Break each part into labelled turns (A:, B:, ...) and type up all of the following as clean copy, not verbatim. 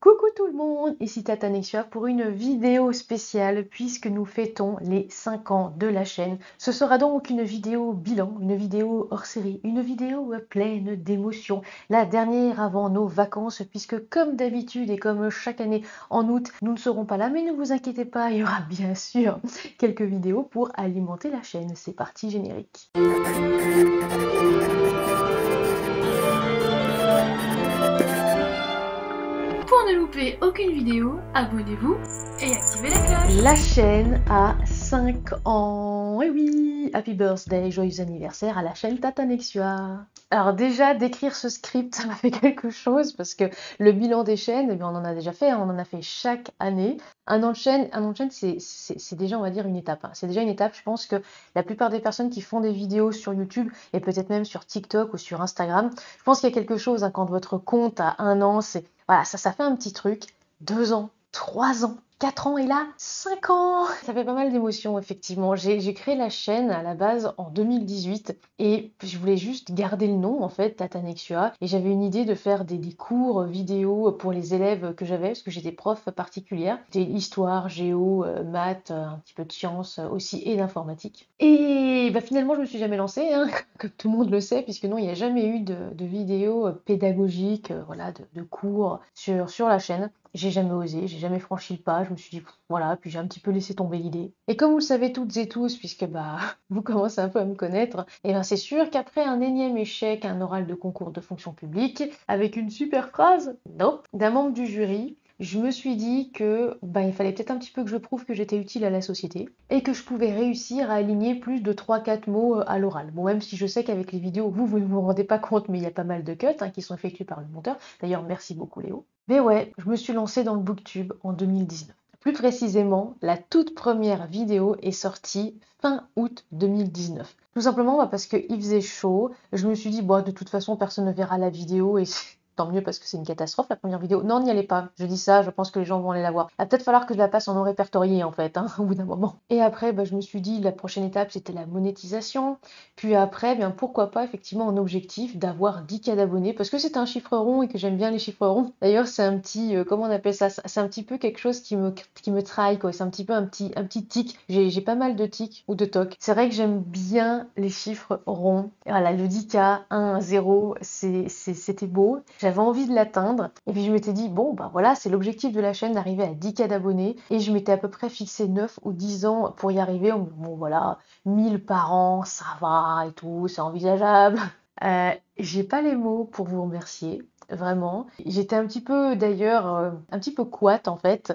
A: Coucou tout le monde, ici Tata Nexia pour une vidéo spéciale puisque nous fêtons les 5 ans de la chaîne. Ce sera donc une vidéo bilan, une vidéo hors série, une vidéo pleine d'émotions, la dernière avant nos vacances puisque comme d'habitude et comme chaque année en août, nous ne serons pas là mais ne vous inquiétez pas, il y aura bien sûr quelques vidéos pour alimenter la chaîne. C'est parti générique.
B: Pour ne louper aucune vidéo, abonnez-vous et activez la cloche.
A: La chaîne a 5 ans. Et oui, happy birthday, joyeux anniversaire à la chaîne Tata Nexia. Alors déjà, d'écrire ce script, ça m'a fait quelque chose parce que le bilan des chaînes, eh bien, on en a déjà fait, hein, on en a fait chaque année. Un an de chaîne, c'est déjà, on va dire, une étape, hein. C'est déjà une étape. Je pense que la plupart des personnes qui font des vidéos sur YouTube et peut-être même sur TikTok ou sur Instagram, je pense qu'il y a quelque chose, hein, quand votre compte a un an, c'est voilà, ça fait un petit truc. 2 ans, 3 ans, 4 ans et là, 5 ans. Ça fait pas mal d'émotions, effectivement. J'ai créé la chaîne à la base en 2018 et je voulais juste garder le nom, en fait, Tata Nexia. Et j'avais une idée de faire des cours vidéo pour les élèves que j'avais, parce que j'étais prof particulière. C'était histoire, géo, maths, un petit peu de sciences aussi et d'informatique. Et bah, finalement, je me suis jamais lancée, hein, comme tout le monde le sait, puisque non, il n'y a jamais eu de vidéo pédagogique, voilà, de cours sur la chaîne. J'ai jamais osé, j'ai jamais franchi le pas, je me suis dit voilà, puis j'ai un petit peu laissé tomber l'idée. Et comme vous le savez toutes et tous, puisque bah vous commencez un peu à me connaître, et ben c'est sûr qu'après un énième échec, un oral de concours de fonction publique, avec une super phrase, nope, d'un membre du jury, je me suis dit que bah, il fallait peut-être un petit peu que je prouve que j'étais utile à la société et que je pouvais réussir à aligner plus de 3-4 mots à l'oral. Bon, même si je sais qu'avec les vidéos, vous ne vous rendez pas compte, mais il y a pas mal de cuts, hein, qui sont effectués par le monteur. D'ailleurs, merci beaucoup Léo. Mais ouais, je me suis lancée dans le booktube en 2019. Plus précisément, la toute première vidéo est sortie fin août 2019. Tout simplement bah, parce qu'il faisait chaud. Je me suis dit, bon, de toute façon, personne ne verra la vidéo et tant mieux parce que c'est une catastrophe la première vidéo. Non, n'y allez pas. Je dis ça, je pense que les gens vont aller la voir. Il va peut-être falloir que je la passe en non répertorié en fait, hein, au bout d'un moment. Et après, bah, je me suis dit, la prochaine étape, c'était la monétisation. Puis après, bien pourquoi pas effectivement en objectif d'avoir 10K d'abonnés parce que c'est un chiffre rond et que j'aime bien les chiffres ronds. D'ailleurs, c'est un petit, comment on appelle ça? C'est un petit peu quelque chose qui me trahit quoi. C'est un petit peu un petit tic. J'ai pas mal de tics ou de tocs. C'est vrai que j'aime bien les chiffres ronds. Voilà, le 10K, 1, 0, c'était beau. J'avais envie de l'atteindre. Et puis je m'étais dit, bon, bah voilà, c'est l'objectif de la chaîne d'arriver à 10K d'abonnés. Et je m'étais à peu près fixé 9 ou 10 ans pour y arriver. Bon, voilà, 1000 par an, ça va et tout, c'est envisageable. J'ai pas les mots pour vous remercier, vraiment. J'étais un petit peu d'ailleurs, un petit peu couate en fait,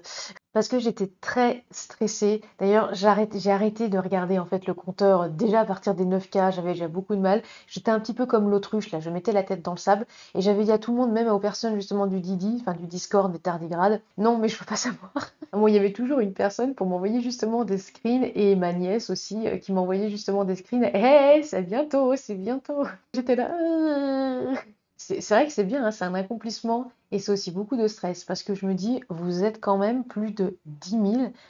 A: parce que j'étais très stressée. D'ailleurs, j'ai arrêté de regarder en fait le compteur déjà à partir des 9K, j'avais déjà beaucoup de mal. J'étais un petit peu comme l'autruche là, je mettais la tête dans le sable et j'avais dit à tout le monde, même aux personnes justement du Didi, enfin du Discord des tardigrades, non mais je veux pas savoir. Bon, il y avait toujours une personne pour m'envoyer justement des screens et ma nièce aussi qui m'envoyait justement des screens. Hey, c'est bientôt, c'est bientôt. J'étais là. C'est vrai que c'est bien, hein, c'est un accomplissement et c'est aussi beaucoup de stress parce que je me dis, vous êtes quand même plus de 10 000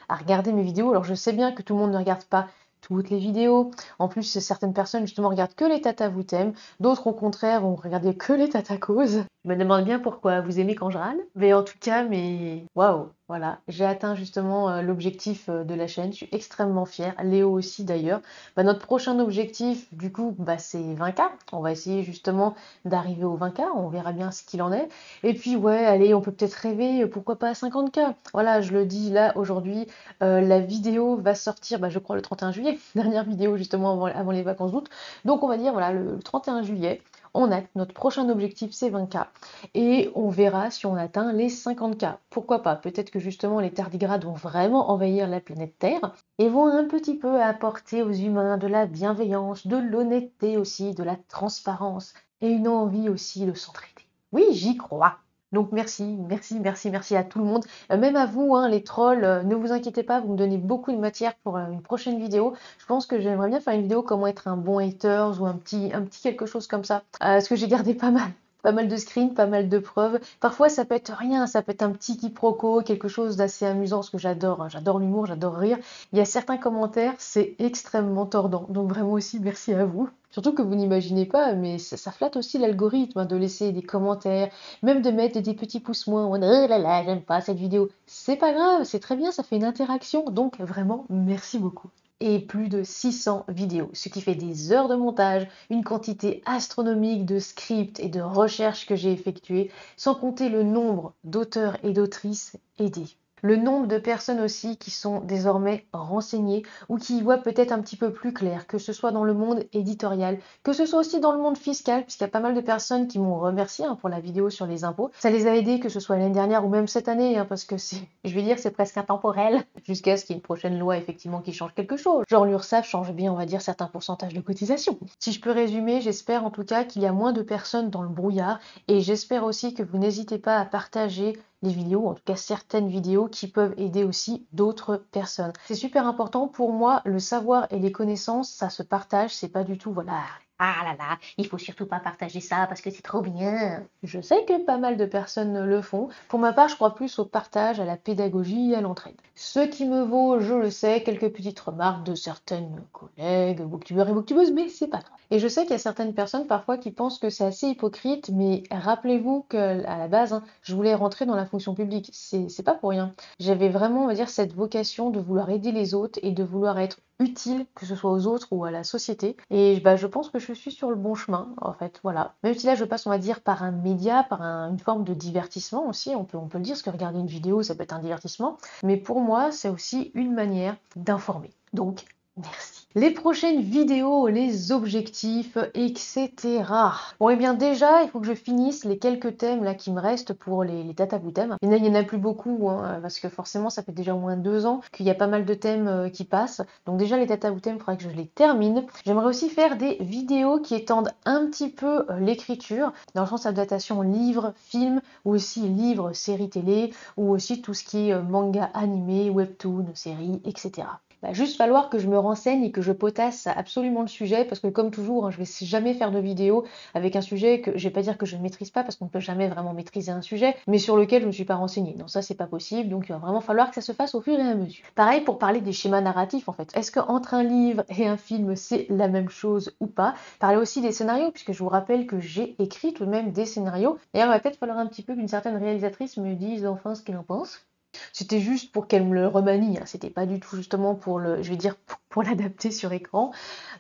A: à regarder mes vidéos. Alors je sais bien que tout le monde ne regarde pas toutes les vidéos. En plus, certaines personnes justement regardent que les tatas vous t'aiment, d'autres au contraire vont regarder que les tatas causes. Je me demande bien pourquoi vous aimez quand je râle. Mais en tout cas, mais waouh, voilà, j'ai atteint justement l'objectif de la chaîne. Je suis extrêmement fière. Léo aussi d'ailleurs. Bah, notre prochain objectif, du coup, bah, c'est 20K. On va essayer justement d'arriver aux 20K. On verra bien ce qu'il en est. Et puis, ouais, allez, on peut peut-être rêver, pourquoi pas à 50K. Voilà, je le dis là aujourd'hui. La vidéo va sortir, bah, je crois, le 31 juillet. Dernière vidéo justement avant les vacances d'août. Donc, on va dire, voilà, le 31 juillet. On a notre prochain objectif, c'est 20K. Et on verra si on atteint les 50K. Pourquoi pas? Peut-être que justement les tardigrades vont vraiment envahir la planète Terre et vont un petit peu apporter aux humains de la bienveillance, de l'honnêteté aussi, de la transparence et une envie aussi de s'entraider. Oui, j'y crois. Donc merci, merci, merci, merci à tout le monde. Même à vous, hein, les trolls, ne vous inquiétez pas, vous me donnez beaucoup de matière pour une prochaine vidéo. Je pense que j'aimerais bien faire une vidéo comment être un bon haters ou un petit quelque chose comme ça. Parce que j'ai gardé pas mal Pas mal de screens, pas mal de preuves. Parfois, ça peut être rien, ça peut être un petit quiproquo, quelque chose d'assez amusant, parce que j'adore, hein, j'adore l'humour, j'adore rire. Il y a certains commentaires, c'est extrêmement tordant. Donc vraiment aussi, merci à vous. Surtout que vous n'imaginez pas, mais ça flatte aussi l'algorithme hein, de laisser des commentaires, même de mettre des petits pouces moins, en mode, oh là là, j'aime pas cette vidéo. C'est pas grave, c'est très bien, ça fait une interaction. Donc vraiment, merci beaucoup. Et plus de 600 vidéos, ce qui fait des heures de montage, une quantité astronomique de scripts et de recherches que j'ai effectuées, sans compter le nombre d'auteurs et d'autrices aidés. Le nombre de personnes aussi qui sont désormais renseignées ou qui y voient peut-être un petit peu plus clair, que ce soit dans le monde éditorial, que ce soit aussi dans le monde fiscal, puisqu'il y a pas mal de personnes qui m'ont remercié hein, pour la vidéo sur les impôts. Ça les a aidés, que ce soit l'année dernière ou même cette année, hein, parce que je vais dire, c'est presque intemporel, jusqu'à ce qu'il y ait une prochaine loi effectivement qui change quelque chose. Genre l'URSSAF change bien, on va dire, certains pourcentages de cotisation. Si je peux résumer, j'espère en tout cas qu'il y a moins de personnes dans le brouillard et j'espère aussi que vous n'hésitez pas à partager les vidéos, en tout cas certaines vidéos qui peuvent aider aussi d'autres personnes. C'est super important pour moi, le savoir et les connaissances, ça se partage, c'est pas du tout, voilà, ah là là, il faut surtout pas partager ça parce que c'est trop bien. Je sais que pas mal de personnes le font. Pour ma part, je crois plus au partage, à la pédagogie et à l'entraide. Ce qui me vaut, je le sais, quelques petites remarques de certaines collègues, booktubeurs et booktubeuses, mais c'est pas grave. Et je sais qu'il y a certaines personnes parfois qui pensent que c'est assez hypocrite, mais rappelez-vous qu'à la base, hein, je voulais rentrer dans la fonction publique. C'est pas pour rien. J'avais vraiment, on va dire, cette vocation de vouloir aider les autres et de vouloir être utile, que ce soit aux autres ou à la société. Et bah, je pense que je suis sur le bon chemin, en fait, voilà. Même si là, je passe, on va dire, par un média, par une forme de divertissement aussi, on peut le dire, parce que regarder une vidéo, ça peut être un divertissement. Mais pour moi, c'est aussi une manière d'informer. Donc, merci. Les prochaines vidéos, les objectifs, etc. Bon, et bien déjà, il faut que je finisse les quelques thèmes là qui me restent pour les data thèmes. Il y en a plus beaucoup, hein, parce que forcément, ça fait déjà au moins 2 ans qu'il y a pas mal de thèmes qui passent. Donc déjà, les data thèmes, il faudra que je les termine. J'aimerais aussi faire des vidéos qui étendent un petit peu l'écriture, dans le sens adaptation livre, film, ou aussi livre, série télé, ou aussi tout ce qui est manga animé, webtoon, série, etc. Va juste falloir que je me renseigne et que je potasse absolument le sujet parce que comme toujours, hein, je vais jamais faire de vidéo avec un sujet que je vais pas dire que je ne maîtrise pas parce qu'on ne peut jamais vraiment maîtriser un sujet, mais sur lequel je ne me suis pas renseignée. Non, ça c'est pas possible, donc il va vraiment falloir que ça se fasse au fur et à mesure. Pareil pour parler des schémas narratifs en fait. Est-ce qu'entre un livre et un film c'est la même chose ou pas? Parler aussi des scénarios, puisque je vous rappelle que j'ai écrit tout de même des scénarios. D'ailleurs, il va peut-être falloir un petit peu qu'une certaine réalisatrice me dise enfin ce qu'elle en pense. C'était juste pour qu'elle me le remanie, hein. C'était pas du tout justement pour le, je vais dire, pour l'adapter sur écran.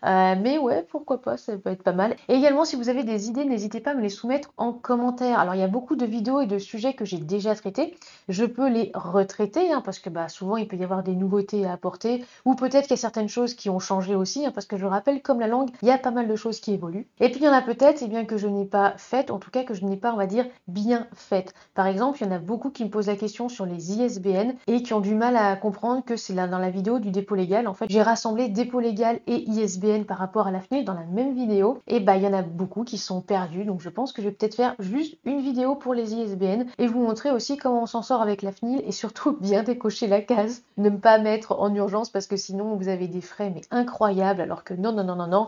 A: Mais ouais, pourquoi pas, ça peut être pas mal. Et également, si vous avez des idées, n'hésitez pas à me les soumettre en commentaire. Alors, il y a beaucoup de vidéos et de sujets que j'ai déjà traités. Je peux les retraiter, hein, parce que bah, souvent, il peut y avoir des nouveautés à apporter. Ou peut-être qu'il y a certaines choses qui ont changé aussi, hein, parce que je rappelle, comme la langue, il y a pas mal de choses qui évoluent. Et puis, il y en a peut-être, eh bien, que je n'ai pas faites, en tout cas, que je n'ai pas, on va dire, bien faites. Par exemple, il y en a beaucoup qui me posent la question sur les ISBN et qui ont du mal à comprendre que c'est là dans la vidéo du dépôt légal. En fait, j'ai rassemblé dépôt légal et ISBN par rapport à la FNIL dans la même vidéo. Et bah, il y en a beaucoup qui sont perdus. Donc, je pense que je vais peut-être faire juste une vidéo pour les ISBN et vous montrer aussi comment on s'en sort avec la FNIL et surtout bien décocher la case. Ne pas mettre en urgence parce que sinon, vous avez des frais mais incroyables alors que non, non, non, non, non.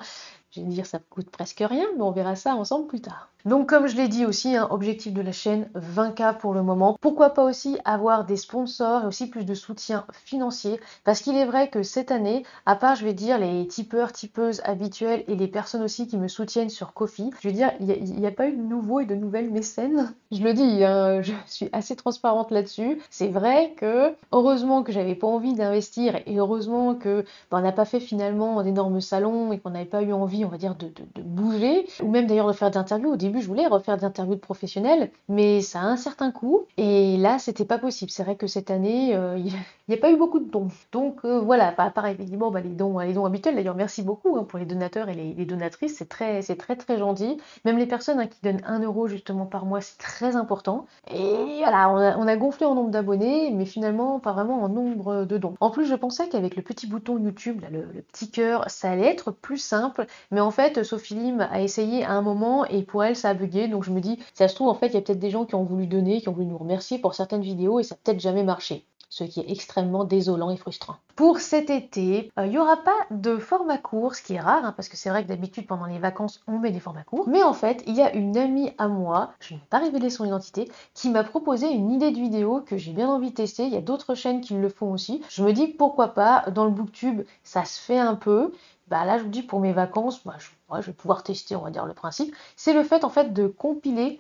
A: Je vais dire, ça coûte presque rien, mais on verra ça ensemble plus tard. Donc comme je l'ai dit aussi, hein, objectif de la chaîne, 20K pour le moment. Pourquoi pas aussi avoir des sponsors et aussi plus de soutien financier, parce qu'il est vrai que cette année, à part, je vais dire, les tipeurs, tipeuses habituels et les personnes aussi qui me soutiennent sur Ko-fi, je vais dire, il n'y a pas eu de nouveaux et de nouvelles mécènes. Je le dis, hein, je suis assez transparente là-dessus. C'est vrai que, heureusement que j'avais pas envie d'investir et heureusement que on n'a pas fait finalement d'énormes salons et qu'on n'avait pas eu envie, on va dire, de bouger, ou même d'ailleurs de faire d'interviews. Au début, je voulais refaire d'interviews de professionnels, mais ça a un certain coût, et là, c'était pas possible. C'est vrai que cette année, il n'y a pas eu beaucoup de dons. Donc voilà, pareil, évidemment, bah, les dons habituels. D'ailleurs, merci beaucoup hein, pour les donateurs et les donatrices, c'est très gentil. Même les personnes hein, qui donnent 1 € justement par mois, c'est très important. Et voilà, on a gonflé en nombre d'abonnés, mais finalement, pas vraiment en nombre de dons. En plus, je pensais qu'avec le petit bouton YouTube, là, le petit cœur, ça allait être plus simple, mais en fait, Sophie Lim a essayé à un moment et pour elle, ça a bugué. Donc je me dis, ça se trouve, en fait, il y a peut-être des gens qui ont voulu donner, qui ont voulu nous remercier pour certaines vidéos et ça a peut-être jamais marché. ce qui est extrêmement désolant et frustrant. Pour cet été, il n'y aura pas de format court, ce qui est rare, hein, parce que c'est vrai que d'habitude pendant les vacances on met des formats courts, mais en fait il y a une amie à moi, je ne vais pas révéler son identité, qui m'a proposé une idée de vidéo que j'ai bien envie de tester. Il y a d'autres chaînes qui le font aussi. Je me dis pourquoi pas, dans le booktube ça se fait un peu. Bah là je vous dis pour mes vacances, je vais pouvoir tester, on va dire le principe. C'est le fait en fait de compiler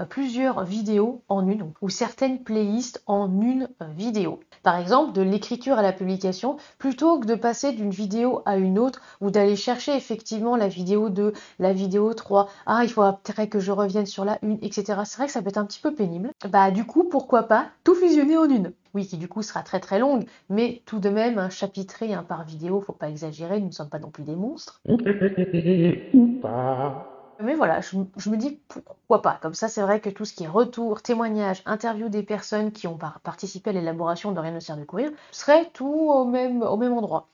A: plusieurs vidéos en une, ou certaines playlists en une vidéo. Par exemple, de l'écriture à la publication, plutôt que de passer d'une vidéo à une autre, ou d'aller chercher effectivement la vidéo 2, la vidéo 3, ah il faudrait que je revienne sur la 1, etc. C'est vrai que ça peut être un petit peu pénible. Bah du coup, pourquoi pas tout fusionner en une? Oui, qui du coup sera très très longue, mais tout de même un chapitré par vidéo, faut pas exagérer, nous ne sommes pas non plus des monstres.
C: Ou pas.
A: Mais voilà, je me dis pourquoi pas. Comme ça, c'est vrai que tout ce qui est retour, témoignage, interview des personnes qui ont participé à l'élaboration de Rien ne sert de courir, serait tout au même endroit.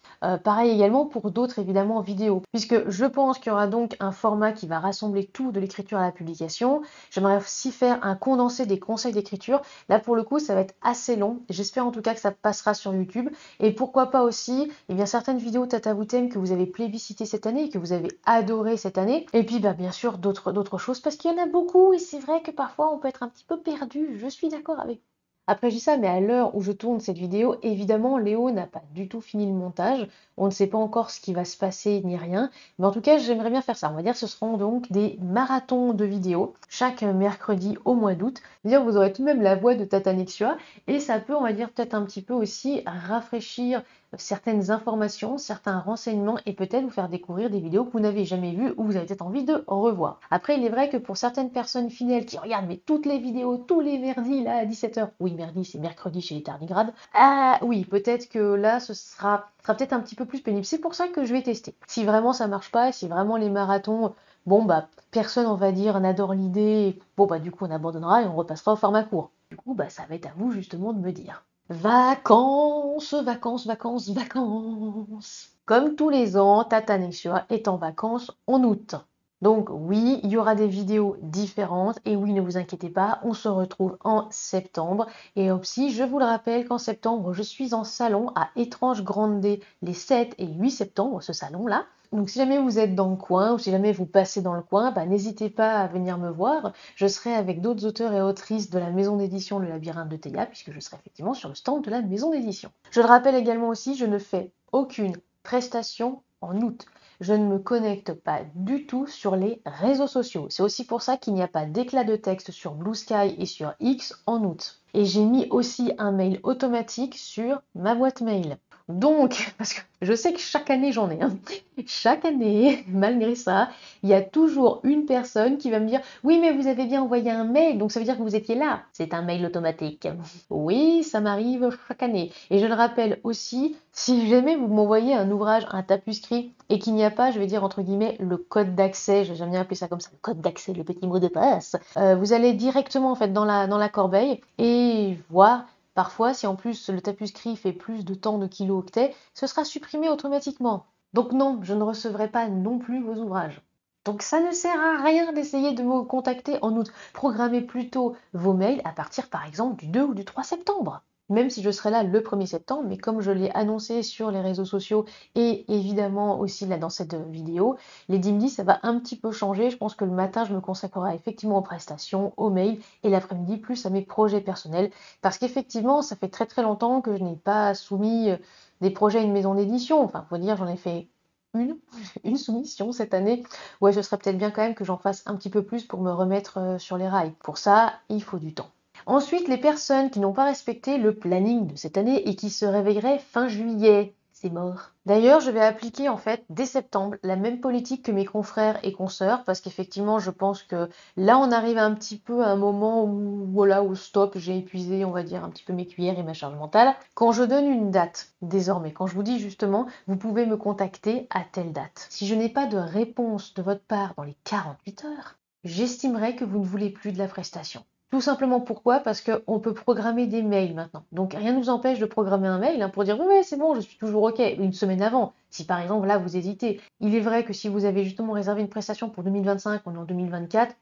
A: Pareil également pour d'autres, évidemment, vidéos. Puisque je pense qu'il y aura donc un format qui va rassembler tout de l'écriture à la publication. J'aimerais aussi faire un condensé des conseils d'écriture. Là, pour le coup, ça va être assez long. J'espère en tout cas que ça passera sur YouTube. Et pourquoi pas aussi, eh bien, certaines vidéos Tata vous t'aime que vous avez plébiscité cette année et que vous avez adoré cette année. Et puis, bah, bien sûr, d'autres choses, parce qu'il y en a beaucoup. Et c'est vrai que parfois, on peut être un petit peu perdu. Je suis d'accord avec vous. Après, je dis ça, mais à l'heure où je tourne cette vidéo, évidemment, Léo n'a pas du tout fini le montage. On ne sait pas encore ce qui va se passer ni rien. Mais en tout cas, j'aimerais bien faire ça. On va dire que ce seront donc des marathons de vidéos chaque mercredi au mois d'août. C'est-à-dire vous aurez tout de même la voix de Tata Nexua et ça peut, on va dire, peut-être un petit peu aussi rafraîchir certaines informations, certains renseignements et peut-être vous faire découvrir des vidéos que vous n'avez jamais vues ou vous avez peut-être envie de revoir. Après, il est vrai que pour certaines personnes fidèles qui regardent mais toutes les vidéos, tous les merdis là à 17h, oui merdi c'est mercredi chez les tardigrades, ah oui peut-être que là ce sera peut-être un petit peu plus pénible. C'est pour ça que je vais tester. Si vraiment ça marche pas, si vraiment les marathons, bon bah personne on va dire n'adore l'idée, bon bah du coup on abandonnera et on repassera au format court. Du coup bah ça va être à vous justement de me dire. Vacances, vacances, vacances, vacances. Comme tous les ans, Tata Nexua est en vacances en août. Donc oui, il y aura des vidéos différentes et oui, ne vous inquiétez pas, on se retrouve en septembre. Et aussi, je vous le rappelle qu'en septembre, je suis en salon à Étrange Grande D les 7 et 8 septembre, ce salon-là. Donc si jamais vous êtes dans le coin ou si jamais vous passez dans le coin, bah, n'hésitez pas à venir me voir. Je serai avec d'autres auteurs et autrices de la maison d'édition Le Labyrinthe de Théia, puisque je serai effectivement sur le stand de la maison d'édition. Je le rappelle également aussi, je ne fais aucune prestation en août. Je ne me connecte pas du tout sur les réseaux sociaux. C'est aussi pour ça qu'il n'y a pas d'éclat de texte sur Blue Sky et sur X en août. Et j'ai mis aussi un mail automatique sur ma boîte mail. Donc, parce que je sais que chaque année j'en ai, hein. Chaque année, malgré ça, il y a toujours une personne qui va me dire « Oui, mais vous avez bien envoyé un mail, donc ça veut dire que vous étiez là. » C'est un mail automatique. Oui, ça m'arrive chaque année. Et je le rappelle aussi, si jamais vous m'envoyez un ouvrage, un tapuscrit, et qu'il n'y a pas, je vais dire entre guillemets, le code d'accès, j'aime bien appeler ça comme ça, le code d'accès, le petit mot de passe, vous allez directement en fait dans la corbeille et voir. Parfois, si en plus le tapuscrit fait plus de temps de kilo-octets, ce sera supprimé automatiquement. Donc non, je ne recevrai pas non plus vos ouvrages. Donc ça ne sert à rien d'essayer de me contacter en août. Programmez plutôt vos mails à partir par exemple du 2 ou du 3 septembre. Même si je serai là le 1er septembre, mais comme je l'ai annoncé sur les réseaux sociaux et évidemment aussi là dans cette vidéo, les dimedis ça va un petit peu changer. Je pense que le matin je me consacrerai effectivement aux prestations, aux mails et l'après-midi plus à mes projets personnels. Parce qu'effectivement ça fait très très longtemps que je n'ai pas soumis des projets à une maison d'édition. Enfin, faut dire, j'en ai fait une soumission cette année. Ouais, ce serait peut-être bien quand même que j'en fasse un petit peu plus pour me remettre sur les rails. Pour ça, il faut du temps. Ensuite, les personnes qui n'ont pas respecté le planning de cette année et qui se réveilleraient fin juillet. C'est mort. D'ailleurs, je vais appliquer en fait dès septembre la même politique que mes confrères et consoeurs parce qu'effectivement, je pense que là, on arrive un petit peu à un moment où, voilà, au stop, j'ai épuisé, on va dire, un petit peu mes cuillères et ma charge mentale. Quand je donne une date, désormais, quand je vous dis justement, vous pouvez me contacter à telle date. Si je n'ai pas de réponse de votre part dans les 48 heures, j'estimerai que vous ne voulez plus de la prestation. Tout simplement pourquoi? Parce qu'on peut programmer des mails maintenant. Donc rien ne vous empêche de programmer un mail pour dire oui c'est bon, je suis toujours OK, une semaine avant. Si par exemple là vous hésitez, il est vrai que si vous avez justement réservé une prestation pour 2025, on est en 2024,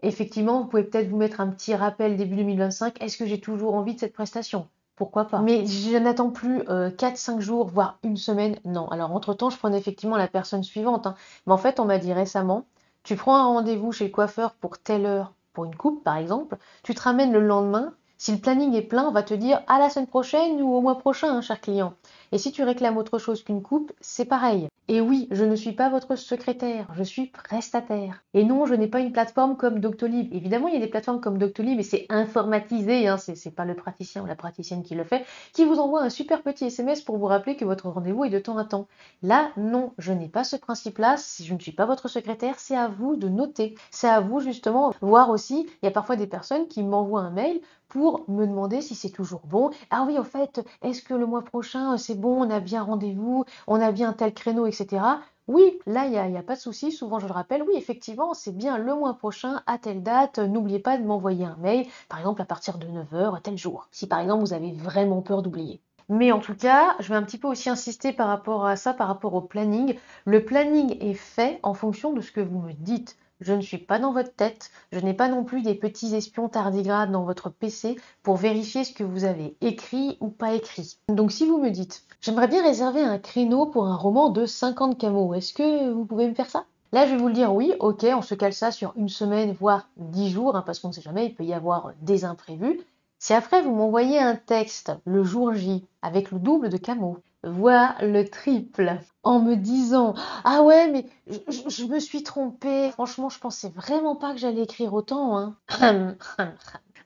A: effectivement vous pouvez peut-être vous mettre un petit rappel début 2025, est-ce que j'ai toujours envie de cette prestation? pourquoi pas. Mais je n'attends plus 4-5 jours, voire une semaine. Non. Alors, entre-temps, je prenais effectivement la personne suivante, hein. Mais en fait, on m'a dit récemment, tu prends un rendez-vous chez le coiffeur pour telle heure, pour une coupe, par exemple, tu te ramènes le lendemain. Si le planning est plein, on va te dire à la semaine prochaine ou au mois prochain, hein, cher client. Et si tu réclames autre chose qu'une coupe, c'est pareil. Et oui, je ne suis pas votre secrétaire, je suis prestataire. Et non, je n'ai pas une plateforme comme Doctolib. Évidemment, il y a des plateformes comme Doctolib et c'est informatisé, hein, c'est pas le praticien ou la praticienne qui le fait, qui vous envoie un super petit SMS pour vous rappeler que votre rendez-vous est de temps à temps. Là, non, je n'ai pas ce principe-là. Si je ne suis pas votre secrétaire, c'est à vous de noter. C'est à vous justement voir aussi. Il y a parfois des personnes qui m'envoient un mail pour me demander si c'est toujours bon. Ah oui, au fait, est-ce que le mois prochain, c'est bon, on a bien rendez-vous, on a bien tel créneau, etc. Oui, là, il y a pas de souci. Souvent, je le rappelle. Oui, effectivement, c'est bien le mois prochain, à telle date. N'oubliez pas de m'envoyer un mail, par exemple, à partir de 9 h, tel jour. Si, par exemple, vous avez vraiment peur d'oublier. Mais en tout cas, je vais un petit peu aussi insister par rapport à ça, par rapport au planning. Le planning est fait en fonction de ce que vous me dites. Je ne suis pas dans votre tête, je n'ai pas non plus des petits espions tardigrades dans votre PC pour vérifier ce que vous avez écrit ou pas écrit. Donc si vous me dites, j'aimerais bien réserver un créneau pour un roman de 50 camos, est-ce que vous pouvez me faire ça? Là, je vais vous le dire oui, ok, on se cale ça sur une semaine, voire 10 jours, hein, parce qu'on ne sait jamais, il peut y avoir des imprévus. Si après vous m'envoyez un texte le jour J avec le double de camo, voire le triple, en me disant ah ouais mais je me suis trompée, franchement je pensais vraiment pas que j'allais écrire autant, hein.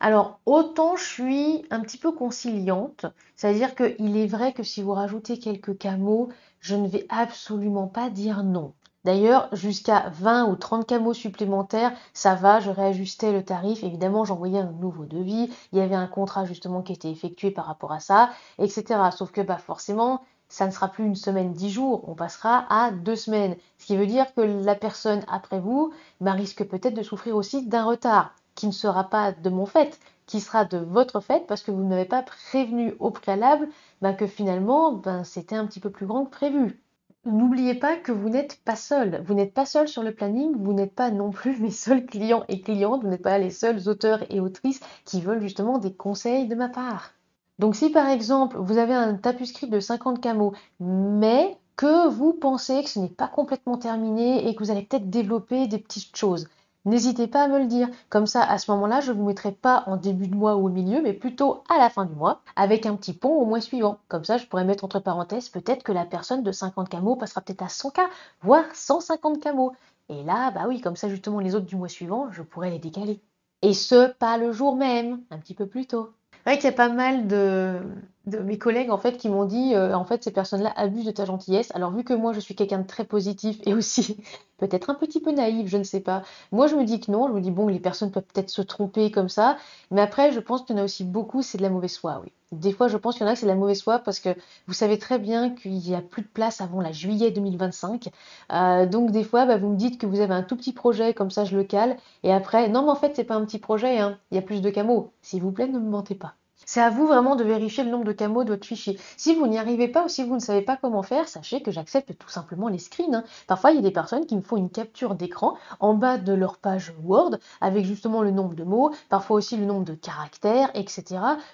A: Alors autant je suis un petit peu conciliante, c'est-à-dire qu'il est vrai que si vous rajoutez quelques camos, je ne vais absolument pas dire non. D'ailleurs, jusqu'à 20 ou 30 camos supplémentaires, ça va, je réajustais le tarif. Évidemment, j'envoyais un nouveau devis. Il y avait un contrat justement qui était effectué par rapport à ça, etc. Sauf que bah, forcément, ça ne sera plus une semaine, 10 jours. On passera à 2 semaines. Ce qui veut dire que la personne après vous bah, risque peut-être de souffrir aussi d'un retard qui ne sera pas de mon fait, qui sera de votre fait parce que vous n'avez pas prévenu au préalable bah, que finalement ben, c'était un petit peu plus grand que prévu. N'oubliez pas que vous n'êtes pas seul. Vous n'êtes pas seul sur le planning, vous n'êtes pas non plus mes seuls clients et clientes, vous n'êtes pas les seuls auteurs et autrices qui veulent justement des conseils de ma part. Donc si par exemple vous avez un tapuscrit de 50 camos, mais que vous pensez que ce n'est pas complètement terminé et que vous allez peut-être développer des petites choses, n'hésitez pas à me le dire. Comme ça, à ce moment-là, je ne vous mettrai pas en début de mois ou au milieu, mais plutôt à la fin du mois, avec un petit pont au mois suivant. Comme ça, je pourrais mettre entre parenthèses, peut-être que la personne de 50 camos passera peut-être à 100 k, voire 150 camos. Et là, bah oui, comme ça, justement, les autres du mois suivant, je pourrais les décaler. Et ce, pas le jour même, un petit peu plus tôt. C'est vrai qu'il y a pas mal de mes collègues en fait qui m'ont dit en fait ces personnes-là abusent de ta gentillesse. Alors vu que moi je suis quelqu'un de très positif et aussi peut-être un petit peu naïf, je ne sais pas. Moi je me dis que non, je me dis bon les personnes peuvent peut-être se tromper comme ça, mais après je pense qu'il y en a aussi beaucoup c'est de la mauvaise foi, oui. Des fois je pense qu'il y en a que c'est de la mauvaise foi parce que vous savez très bien qu'il n'y a plus de place avant la juillet 2025. Donc des fois bah, vous me dites que vous avez un tout petit projet comme ça je le cale et après non mais en fait c'est pas un petit projet, hein. Il y a plus de camos. S'il vous plaît ne me mentez pas. C'est à vous vraiment de vérifier le nombre de camos de votre fichier. Si vous n'y arrivez pas ou si vous ne savez pas comment faire, sachez que j'accepte tout simplement les screens, hein. Parfois, il y a des personnes qui me font une capture d'écran en bas de leur page Word avec justement le nombre de mots, parfois aussi le nombre de caractères, etc.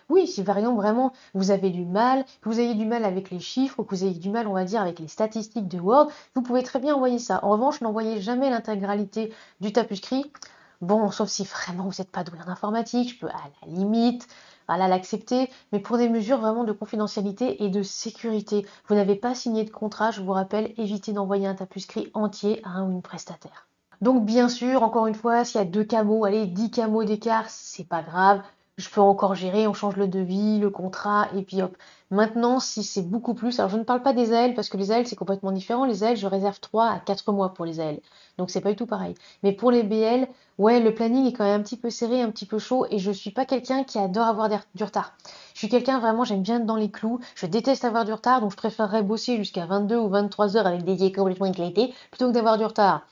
A: Oui, si par exemple vraiment vous avez du mal, que vous ayez du mal avec les chiffres ou que vous ayez du mal, on va dire, avec les statistiques de Word, vous pouvez très bien envoyer ça. En revanche, n'envoyez jamais l'intégralité du tapuscrit. Bon, sauf si vraiment vous n'êtes pas doué en informatique, je peux à la limite voilà, l'accepter, mais pour des mesures vraiment de confidentialité et de sécurité. Vous n'avez pas signé de contrat, je vous rappelle, évitez d'envoyer un tapuscrit entier à un ou une prestataire. Donc bien sûr, encore une fois, s'il y a 2 camos, allez, 10 camos d'écart, c'est pas grave. Je peux encore gérer, on change le devis, le contrat, et puis hop. Maintenant, si c'est beaucoup plus, alors je ne parle pas des AL parce que les AL c'est complètement différent. Les AL, je réserve 3 à 4 mois pour les AL. Donc c'est pas du tout pareil. Mais pour les BL, ouais, le planning est quand même un petit peu serré, un petit peu chaud, et je suis pas quelqu'un qui adore avoir du retard. Je suis quelqu'un vraiment, j'aime bien être dans les clous. Je déteste avoir du retard, donc je préférerais bosser jusqu'à 22 ou 23 heures avec des idées complètement éclatées plutôt que d'avoir du retard.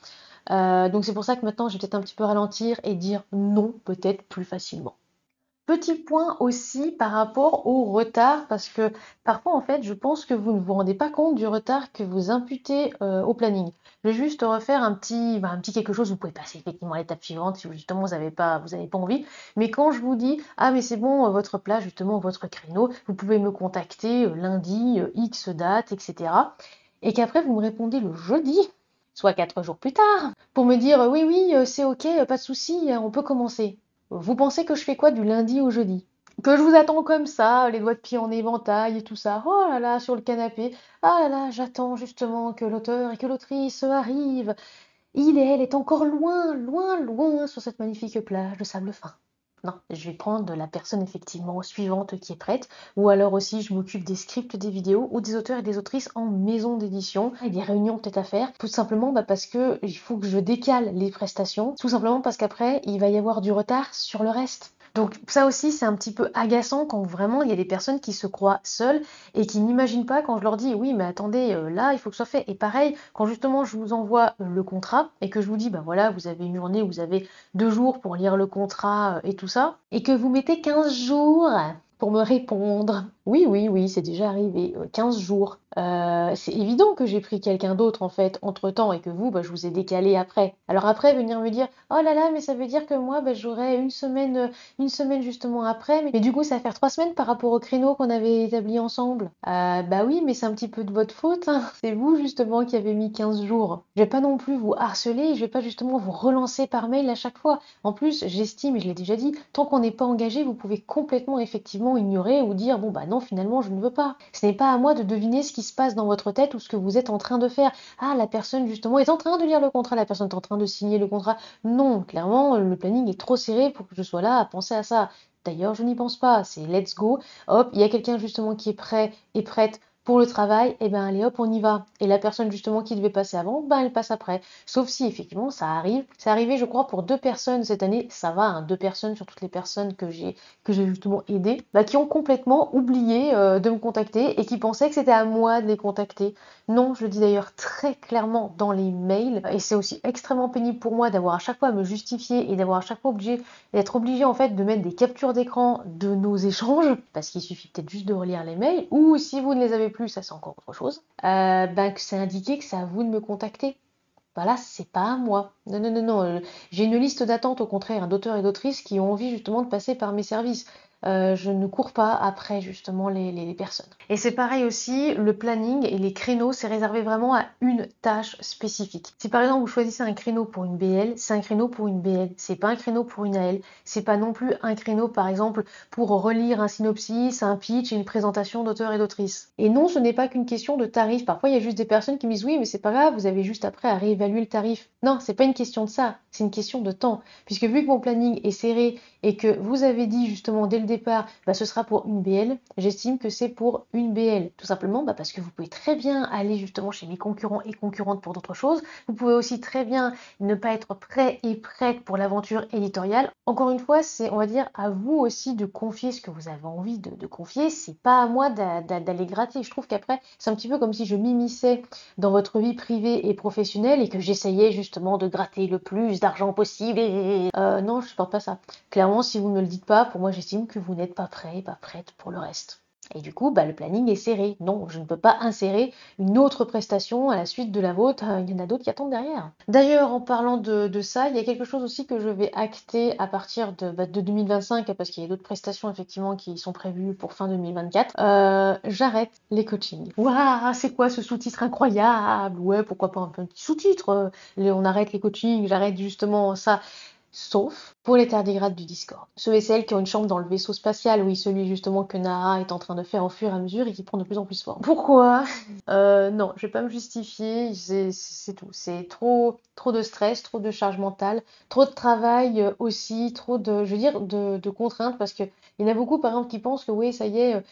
A: Donc c'est pour ça que maintenant je vais peut-être un petit peu ralentir et dire non peut-être plus facilement. Petit point aussi par rapport au retard, parce que parfois, en fait, je pense que vous ne vous rendez pas compte du retard que vous imputez au planning. Je vais juste refaire un petit quelque chose. Vous pouvez passer effectivement à l'étape suivante si justement vous avez pas envie. Mais quand je vous dis, ah mais c'est bon, votre place, justement, votre créneau, vous pouvez me contacter lundi, X date, etc. Et qu'après vous me répondez le jeudi, soit 4 jours plus tard, pour me dire, oui, oui, c'est ok, pas de souci, on peut commencer. Vous pensez que je fais quoi du lundi au jeudi? Que je vous attends comme ça, les doigts de pied en éventail et tout ça. Oh là là, sur le canapé. Ah là là, j'attends justement que l'auteur et que l'autrice arrivent. Il et elle est encore loin, loin, loin sur cette magnifique plage de sable fin. Non, je vais prendre la personne effectivement suivante qui est prête, ou alors aussi je m'occupe des scripts des vidéos ou des auteurs et des autrices en maison d'édition, et des réunions peut-être à faire, tout simplement parce que il faut que je décale les prestations, tout simplement parce qu'après il va y avoir du retard sur le reste. Donc ça aussi c'est un petit peu agaçant quand vraiment il y a des personnes qui se croient seules et qui n'imaginent pas quand je leur dis oui mais attendez là il faut que ce soit fait. Et pareil quand justement je vous envoie le contrat et que je vous dis bah voilà vous avez une journée, vous avez 2 jours pour lire le contrat et tout ça, et que vous mettez 15 jours pour me répondre. Oui, oui, oui, c'est déjà arrivé. 15 jours. C'est évident que j'ai pris quelqu'un d'autre en fait entre-temps et que vous, bah, je vous ai décalé après. Alors après, venir me dire, oh là là, mais ça veut dire que moi, bah, j'aurai une semaine justement après, mais du coup, ça va faire 3 semaines par rapport au créneau qu'on avait établi ensemble. Bah oui, mais c'est un petit peu de votre faute, hein. C'est vous justement qui avez mis 15 jours. Je vais pas non plus vous harceler, je vais pas justement vous relancer par mail à chaque fois. En plus, j'estime, et je l'ai déjà dit, tant qu'on n'est pas engagé, vous pouvez complètement effectivement ignorer ou dire bon bah non, finalement je ne veux pas. Ce n'est pas à moi de deviner ce qui se passe dans votre tête ou ce que vous êtes en train de faire. Ah, la personne justement est en train de lire le contrat, la personne est en train de signer le contrat. Non, clairement, le planning est trop serré pour que je sois là à penser à ça. D'ailleurs, je n'y pense pas, c'est let's go. Hop, il y a quelqu'un justement qui est prêt et prête pour le travail, et ben allez hop, on y va. Et la personne justement qui devait passer avant, ben elle passe après. Sauf si effectivement ça arrive. C'est arrivé, je crois, pour 2 personnes cette année. Ça va, hein, 2 personnes sur toutes les personnes que j'ai justement aidées, bah, qui ont complètement oublié de me contacter et qui pensaient que c'était à moi de les contacter. Non, je le dis d'ailleurs très clairement dans les mails. Et c'est aussi extrêmement pénible pour moi d'avoir à chaque fois à me justifier et d'avoir à chaque fois d'être obligé en fait de mettre des captures d'écran de nos échanges, parce qu'il suffit peut-être juste de relire les mails, ou si vous ne les avez plus, ça c'est encore autre chose, ben que c'est indiqué que c'est à vous de me contacter. Bah là, c'est pas à moi. Non, non, non, non. J'ai une liste d'attente, au contraire, d'auteurs et d'autrices qui ont envie justement de passer par mes services. Je ne cours pas après justement les personnes. Et c'est pareil aussi, le planning et les créneaux, c'est réservé vraiment à une tâche spécifique. Si par exemple vous choisissez un créneau pour une BL, c'est un créneau pour une BL. C'est pas un créneau pour une AL. C'est pas non plus un créneau, par exemple, pour relire un synopsis, un pitch et une présentation d'auteurs et d'autrices. Et non, ce n'est pas qu'une question de tarif. Parfois, il y a juste des personnes qui me disent oui, mais c'est pas grave, vous avez juste après à réévaluer le tarif. Non, c'est pas une question de ça, c'est une question de temps. Puisque vu que mon planning est serré et que vous avez dit justement dès le départ, bah, ce sera pour une BL, j'estime que c'est pour une BL. Tout simplement bah, parce que vous pouvez très bien aller justement chez mes concurrents et concurrentes pour d'autres choses. Vous pouvez aussi très bien ne pas être prêt et prête pour l'aventure éditoriale. Encore une fois, c'est, on va dire, à vous aussi de confier ce que vous avez envie de confier. C'est pas à moi d'aller gratter. Je trouve qu'après, c'est un petit peu comme si je m'immisçais dans votre vie privée et professionnelle et que j'essayais justement de gratter le plus d'argent possible. Non, je supporte pas ça. Clairement, si vous ne me le dites pas, pour moi, j'estime que vous n'êtes pas prêt, pas prête pour le reste. Et du coup, bah, le planning est serré. Non, je ne peux pas insérer une autre prestation à la suite de la vôtre. Il y en a d'autres qui attendent derrière. D'ailleurs, en parlant de ça, il y a quelque chose aussi que je vais acter à partir de 2025, parce qu'il y a d'autres prestations effectivement qui sont prévues pour fin 2024. J'arrête les coachings. Waouh, c'est quoi ce sous-titre incroyable? Ouais, pourquoi pas un petit sous-titre? On arrête les coachings, j'arrête justement ça. Sauf pour les tardigrades du Discord. Ceux et celles qui ont une chambre dans le vaisseau spatial, oui, celui justement que Nara est en train de faire au fur et à mesure et qui prend de plus en plus forme. Pourquoi? Non, je vais pas me justifier, c'est tout. C'est trop de stress, trop de charge mentale, trop de travail aussi, trop de, je veux dire, de contraintes parce que Il y en a beaucoup, par exemple, qui pensent que oui, ça y est,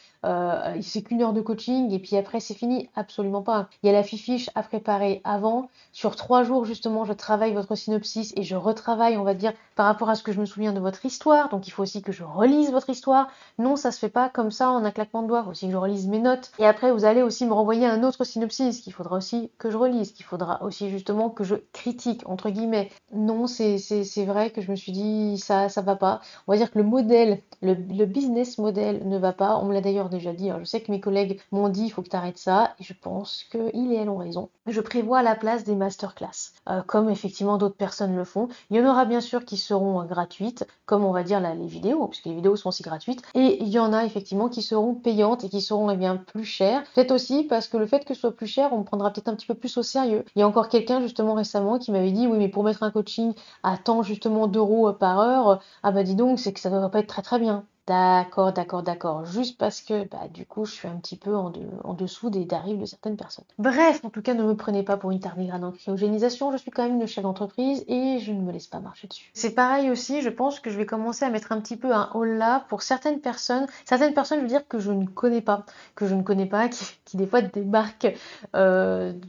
A: c'est qu'une heure de coaching et puis après c'est fini. Absolument pas. Il y a la fiche à préparer avant. Sur 3 jours, justement, je travaille votre synopsis et je retravaille, on va dire, par rapport à ce que je me souviens de votre histoire. Donc il faut aussi que je relise votre histoire. Non, ça se fait pas comme ça en un claquement de doigts. Il faut aussi que je relise mes notes. Et après, vous allez aussi me renvoyer un autre synopsis qu'il faudra aussi que je relise, qu'il faudra aussi justement que je critique, entre guillemets. Non, c'est vrai que je me suis dit, ça va pas. On va dire que le modèle, le business model ne va pas. On me l'a d'ailleurs déjà dit, hein. Je sais que mes collègues m'ont dit, il faut que tu arrêtes ça. Et je pense qu'ils et elles ont raison. Je prévois à la place des masterclass, comme effectivement d'autres personnes le font. Il y en aura bien sûr qui seront gratuites, comme on va dire là, les vidéos, puisque les vidéos sont aussi gratuites. Et il y en a effectivement qui seront payantes et qui seront bien plus chères. Peut-être aussi parce que le fait que ce soit plus cher, on me prendra peut-être un petit peu plus au sérieux. Il y a encore quelqu'un justement récemment qui m'avait dit, oui, mais pour mettre un coaching à tant justement d'euros par heure, ah bah dis donc, c'est que ça ne devrait pas être très très bien. D'accord, d'accord, d'accord. Juste parce que bah, du coup, je suis un petit peu en dessous des tarifs de certaines personnes. Bref, en tout cas, ne me prenez pas pour une tardigrade en cryogénisation. Je suis quand même une chef d'entreprise et je ne me laisse pas marcher dessus. C'est pareil aussi, je pense que je vais commencer à mettre un petit peu un haut-là pour certaines personnes. Certaines personnes, je veux dire, que je ne connais pas. Qui des fois débarquent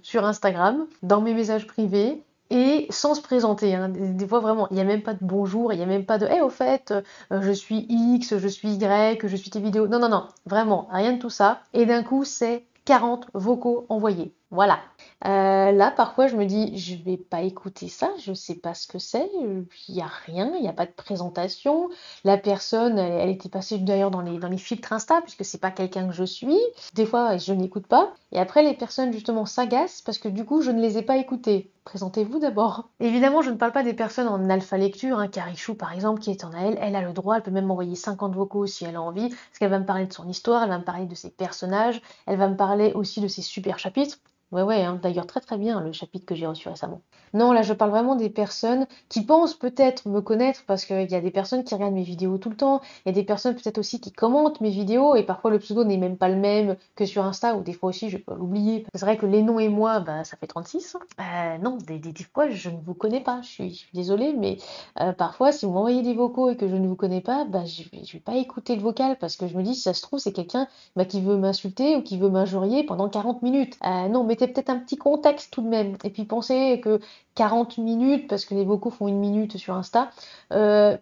A: sur Instagram, dans mes messages privés et sans se présenter, hein. Des fois vraiment, il n'y a même pas de bonjour, il n'y a même pas de au fait, je suis X, je suis Y, je suis tes vidéos. Non, non, non, vraiment, rien de tout ça. Et d'un coup, c'est 40 vocaux envoyés. Voilà. Là, parfois, je me dis, je vais pas écouter ça, je sais pas ce que c'est, il n'y a rien, il n'y a pas de présentation. La personne, elle était passée d'ailleurs dans les filtres Insta, puisque c'est pas quelqu'un que je suis. Des fois, je n'écoute pas. Et après, les personnes, justement, s'agacent parce que du coup, je ne les ai pas écoutées. Présentez-vous d'abord. Évidemment, je ne parle pas des personnes en alpha lecture, hein. Carichou, par exemple, qui est en AL, elle a le droit, elle peut même m'envoyer 50 vocaux si elle a envie, parce qu'elle va me parler de son histoire, elle va me parler de ses personnages, elle va me parler aussi de ses super chapitres. Ouais, ouais, hein, d'ailleurs très très bien le chapitre que j'ai reçu récemment. Non, là je parle vraiment des personnes qui pensent peut-être me connaître parce qu'il y a des personnes qui regardent mes vidéos tout le temps, il y a des personnes peut-être aussi qui commentent mes vidéos et parfois le pseudo n'est même pas le même que sur Insta ou des fois aussi je peux l'oublier. C'est vrai que les noms et moi, bah, ça fait 36. Non, des fois je ne vous connais pas, je suis désolée, mais parfois si vous m'envoyez des vocaux et que je ne vous connais pas, bah, je vais pas écouter le vocal parce que je me dis si ça se trouve c'est quelqu'un bah, qui veut m'insulter ou qui veut m'injurier pendant 40 minutes. Non, mettez peut-être un petit contexte tout de même. Et puis pensez que 40 minutes, parce que les vocaux font 1 minute sur Insta,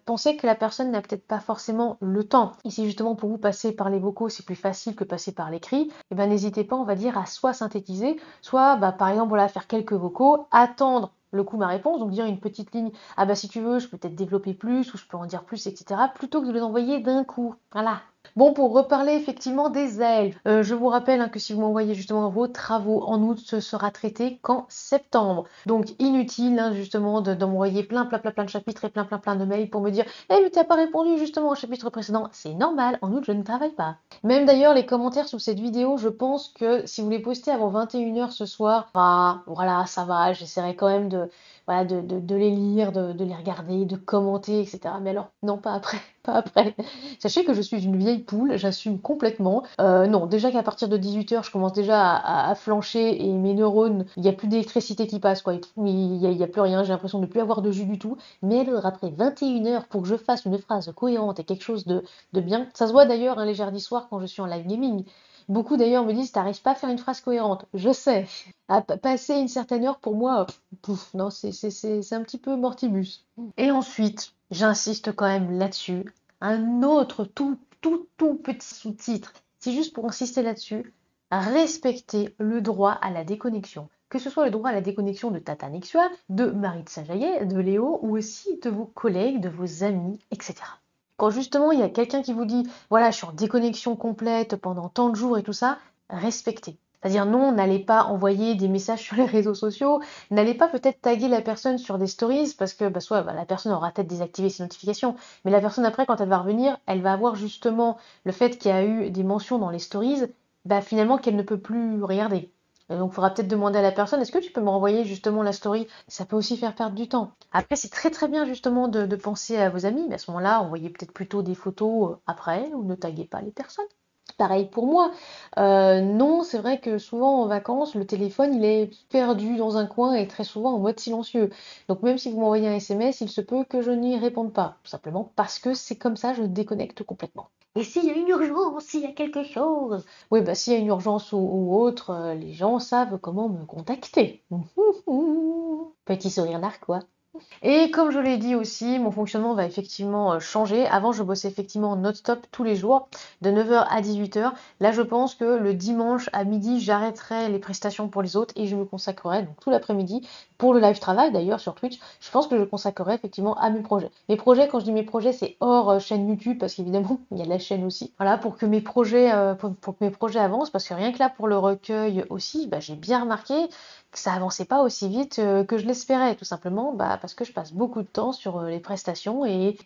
A: pensez que la personne n'a peut-être pas forcément le temps. Et si justement pour vous passer par les vocaux, c'est plus facile que passer par l'écrit, et ben n'hésitez pas, on va dire, à soit synthétiser, soit bah, par exemple voilà, faire quelques vocaux, attendre le coup ma réponse, donc dire une petite ligne, ah bah si tu veux, je peux peut-être développer plus, ou je peux en dire plus, etc., plutôt que de les envoyer d'un coup. Voilà. Bon, pour reparler effectivement des ailes, je vous rappelle hein, que si vous m'envoyez justement vos travaux en août, ce sera traité qu'en septembre. Donc inutile hein, justement d'envoyer plein de chapitres et plein de mails pour me dire « Eh mais t'as pas répondu justement au chapitre précédent ». C'est normal, en août je ne travaille pas. Même d'ailleurs les commentaires sous cette vidéo, je pense que si vous les postez avant 21h ce soir, bah, voilà, ça va, j'essaierai quand même voilà, de les lire, de les regarder, de commenter, etc. Mais alors, non, pas après, pas après. Sachez que je suis une vieille poule, j'assume complètement. Non, déjà qu'à partir de 18h, je commence déjà à flancher et mes neurones, il n'y a plus d'électricité qui passe, quoi. Il y a plus rien, j'ai l'impression de ne plus avoir de jus du tout. Mais alors, après 21h, pour que je fasse une phrase cohérente et quelque chose de bien, ça se voit d'ailleurs un léger jeudi soir quand je suis en live gaming. Beaucoup d'ailleurs me disent, t'arrives pas à faire une phrase cohérente. Je sais. À passer une certaine heure, pour moi, pouf, non, c'est un petit peu mortibus. Et ensuite, j'insiste quand même là-dessus, un autre tout petit sous-titre. C'est juste pour insister là-dessus. Respecter le droit à la déconnexion. Que ce soit le droit à la déconnexion de Tata Nexua, de Marie de Saint-Jaillet, de Léo, ou aussi de vos collègues, de vos amis, etc. Quand justement il y a quelqu'un qui vous dit voilà, je suis en déconnexion complète pendant tant de jours et tout ça, respectez. C'est-à-dire non, n'allez pas envoyer des messages sur les réseaux sociaux, n'allez pas peut-être taguer la personne sur des stories parce que bah, soit bah, la personne aura peut-être désactivé ses notifications, mais la personne après quand elle va revenir, elle va avoir justement le fait qu'il y a eu des mentions dans les stories, bah, finalement qu'elle ne peut plus regarder. Et donc, il faudra peut-être demander à la personne, est-ce que tu peux me renvoyer justement la story? Ça peut aussi faire perdre du temps. Après, c'est très très bien justement de penser à vos amis, mais à ce moment-là, envoyez peut-être plutôt des photos après ou ne taguez pas les personnes. Pareil pour moi. Non, c'est vrai que souvent en vacances, le téléphone, il est perdu dans un coin et très souvent en mode silencieux. Donc même si vous m'envoyez un SMS, il se peut que je n'y réponde pas. Tout simplement parce que c'est comme ça, je déconnecte complètement. Et s'il y a une urgence, s'il y a quelque chose? Oui, bah s'il y a une urgence ou autre, les gens savent comment me contacter. Petit sourire narquois. Et comme je l'ai dit aussi, mon fonctionnement va effectivement changer. Avant, je bossais effectivement non-stop tous les jours, de 9h à 18h. Là, je pense que le dimanche à midi, j'arrêterai les prestations pour les autres et je me consacrerai donc tout l'après-midi pour le live travail d'ailleurs sur Twitch. Je pense que je consacrerai effectivement à mes projets. Mes projets, quand je dis mes projets, c'est hors chaîne YouTube parce qu'évidemment, il y a la chaîne aussi. Voilà, pour que mes projets, pour que mes projets avancent, parce que rien que là pour le recueil aussi, bah, j'ai bien remarqué que ça avançait pas aussi vite que je l'espérais, tout simplement parce que je passe beaucoup de temps sur les prestations et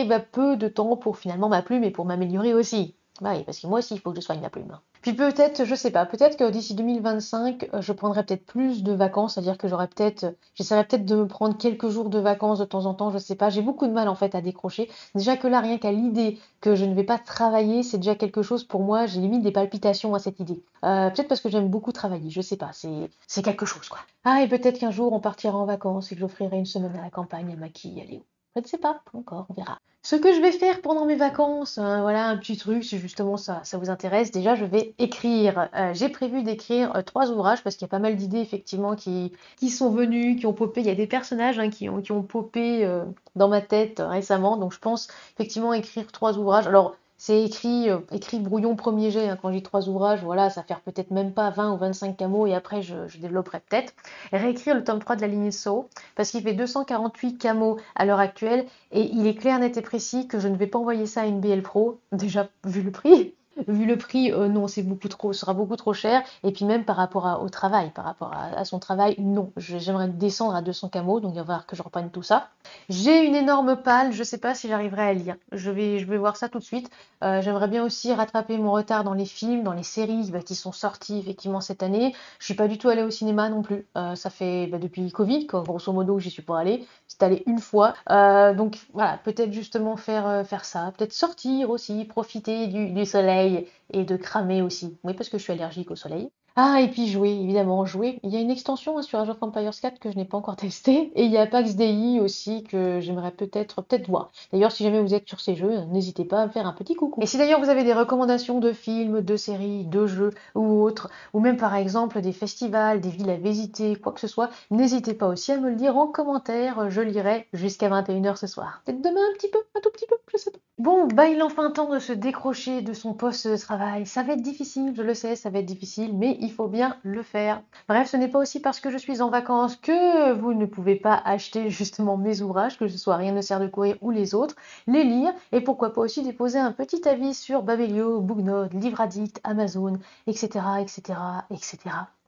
A: bah, peu de temps pour finalement ma plume et pour m'améliorer aussi. Bah oui, parce que moi aussi, il faut que je soigne ma plume. Puis peut-être, je sais pas, peut-être que d'ici 2025, je prendrai peut-être plus de vacances, c'est-à-dire que j'essaierai peut-être de me prendre quelques jours de vacances de temps en temps, je sais pas. J'ai beaucoup de mal en fait à décrocher. Déjà que là, rien qu'à l'idée que je ne vais pas travailler, c'est déjà quelque chose pour moi. J'ai limite des palpitations à cette idée. Peut-être parce que j'aime beaucoup travailler, je sais pas. C'est quelque chose quoi. Ah et peut-être qu'un jour on partira en vacances et que j'offrirai une semaine à la campagne à Maki, allez où? Je ne sais pas, pas encore, on verra. Ce que je vais faire pendant mes vacances, voilà un petit truc, si justement ça vous intéresse. Déjà, je vais écrire. J'ai prévu d'écrire 3 ouvrages parce qu'il y a pas mal d'idées effectivement qui sont venues, qui ont popé. Il y a des personnages qui ont popé dans ma tête récemment. Donc je pense effectivement écrire 3 ouvrages. Alors c'est écrit brouillon premier jet, hein, quand j'ai 3 ouvrages, voilà, ça fait peut-être même pas 20 ou 25 camos et après je développerai peut-être. Réécrire le tome 3 de la lignée Saw, parce qu'il fait 248 camos à l'heure actuelle et il est clair, net et précis que je ne vais pas envoyer ça à une BL Pro, déjà vu le prix. Vu le prix, non, c'est beaucoup trop, ce sera beaucoup trop cher. Et puis même par rapport au travail, par rapport à son travail, non. J'aimerais descendre à 200 camos, donc il va falloir que je reprenne tout ça. J'ai une énorme palle, je sais pas si j'arriverai à lire. Je vais voir ça tout de suite. J'aimerais bien aussi rattraper mon retard dans les films, dans les séries qui sont sorties effectivement cette année. Je suis pas du tout allée au cinéma non plus. Ça fait depuis Covid, grosso modo, que j'y suis pas allée. C'est allé une fois. Donc voilà, peut-être justement faire ça. Peut-être sortir aussi, profiter du soleil et de cramer aussi. Oui, parce que je suis allergique au soleil. Ah, et puis jouer, évidemment, jouer. Il y a une extension sur Age of Empires 4 que je n'ai pas encore testée. Et il y a Pax Dei aussi que j'aimerais peut-être voir. D'ailleurs, si jamais vous êtes sur ces jeux, n'hésitez pas à me faire un petit coucou. Et si d'ailleurs vous avez des recommandations de films, de séries, de jeux ou autres, ou même par exemple des festivals, des villes à visiter, quoi que ce soit, n'hésitez pas aussi à me le dire en commentaire. Je lirai jusqu'à 21h ce soir. Peut-être demain un petit peu, un tout petit peu, je sais pas. Bon, bah il est enfin temps de se décrocher de son poste de travail. Ça va être difficile, je le sais, ça va être difficile, mais il faut bien le faire. Bref, ce n'est pas aussi parce que je suis en vacances que vous ne pouvez pas acheter justement mes ouvrages, que ce soit Rien ne sert de courir ou les autres, les lire et pourquoi pas aussi déposer un petit avis sur Babelio, Booknote, Livre Addict, Amazon, etc., etc., etc.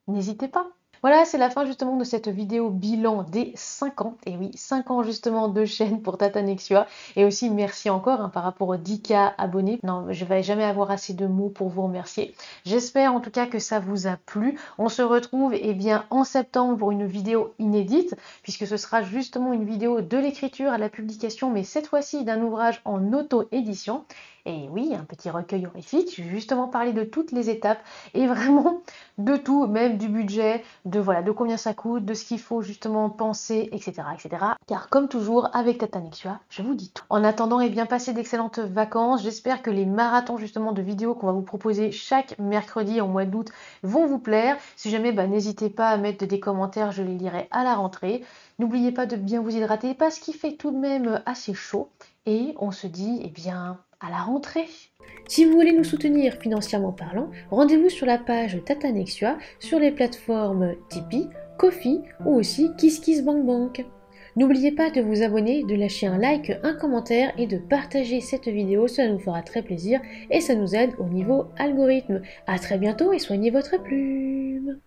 A: N'hésitez pas. Voilà, c'est la fin justement de cette vidéo bilan des 5 ans. Et oui, 5 ans justement de chaîne pour Tatanexua. Et aussi merci encore par rapport aux 10K abonnés. Non, je vais jamais avoir assez de mots pour vous remercier. J'espère en tout cas que ça vous a plu. On se retrouve bien en septembre pour une vidéo inédite, puisque ce sera justement une vidéo de l'écriture à la publication, mais cette fois-ci d'un ouvrage en auto-édition. Et oui, un petit recueil horrifique. Je vais justement parler de toutes les étapes et vraiment de tout, même du budget, de combien ça coûte, de ce qu'il faut justement penser, etc., etc. Car comme toujours, avec Tatanexua, je vous dis tout. En attendant, passez d'excellentes vacances. J'espère que les marathons justement de vidéos qu'on va vous proposer chaque mercredi en mois d'août vont vous plaire. Si jamais, n'hésitez pas à mettre des commentaires, je les lirai à la rentrée. N'oubliez pas de bien vous hydrater parce qu'il fait tout de même assez chaud. Et on se dit, à la rentrée. Si vous voulez nous soutenir financièrement parlant, rendez-vous sur la page Tatanexua sur les plateformes Tipeee, Ko-fi ou aussi KissKissBankBank. N'oubliez pas de vous abonner, de lâcher un like, un commentaire et de partager cette vidéo, cela nous fera très plaisir et ça nous aide au niveau algorithme. A très bientôt et soignez votre plume.